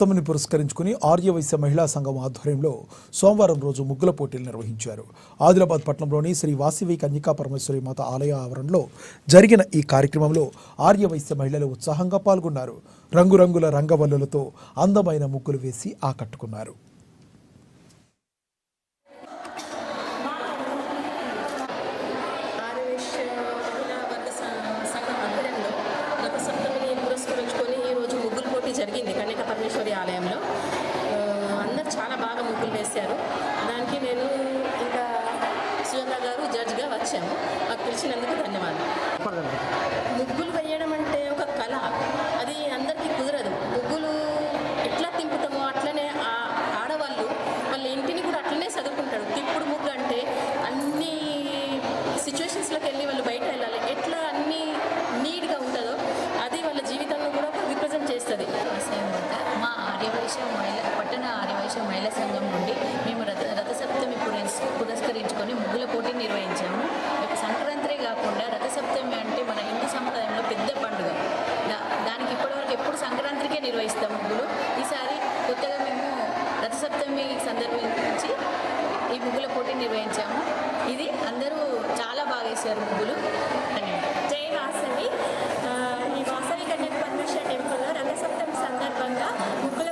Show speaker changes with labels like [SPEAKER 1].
[SPEAKER 1] తమని పురస్కరించుకుని ఆర్యవైశ్య మహిళా సంఘం ఆధ్వర్యంలో సోమవారం రోజు ముగ్గుల పోటీలు నిర్వహించారు. ఆదిలాబాద్ పట్టణంలోని శ్రీ వాసవి కన్యకా పరమేశ్వరి మాత ఆలయ ఆవరణలో జరిగిన ఈ కార్యక్రమంలో ఆర్యవైశ్య మహిళలు ఉత్సాహంగా పాల్గొన్నారు. రంగురంగుల రంగవల్లులతో అందమైన ముగ్గులు వేసి ఆకట్టుకున్నారు.
[SPEAKER 2] జరిగింది కన్యకా పరమేశ్వరి ఆలయంలో. అందరూ చాలా బాగా ముగ్గులు వేశారు. దానికి నేను ఇంకా సుజాత గారు జడ్జిగా వచ్చాము. మాకు పిలిచినందుకు ధన్యవాదాలు. ముగ్గులు వేయడం అంటే ఒక కళ, అది అందరికీ కుదరదు. ముగ్గులు ఎట్లా తింపుతామో అట్లనే ఆడవాళ్ళు వాళ్ళ ఇంటిని కూడా అట్లనే చదువుకుంటారు. తిప్పుడు ముగ్గు అంటే అన్ని సిచ్యువేషన్స్లోకి వెళ్ళి వాళ్ళు బయట వెళ్ళాలి, ఎట్లా అన్నీ నీట్గా ఉంటుందో అది వాళ్ళ జీవితాన్ని కూడా రిప్రజెంట్ చేస్తుంది.
[SPEAKER 3] మా ఆర్యవైశ్య పట్టణ ఆర్యవైశ్య మహిళా సంఘం నుండి మేము రథసప్తమి పురస్కరించుకొని ముగ్గుల పోటీ నిర్వహించాము. సంక్రాంతి కాకుండా రథసప్తమి అంటే మన హిందూ సంప్రదాయంలో పెద్ద పండుగ. దానికి ఇప్పటివరకు ఎప్పుడు సంక్రాంతికే నిర్వహిస్తాం ముగ్గులు. ఈసారి కొత్తగా మేము రథసప్తమి సందర్భించి ఈ ముగ్గుల పోటీ నిర్వహించాము. ఇది అందరూ చాలా బాగా వేశారు ముగ్గులు.
[SPEAKER 4] జై వాసవి. ఈ వాసవి కన్యకా పరమేశ్వరి టెంపుల్లో రథసప్తమి సందర్భంగా ముగ్గుల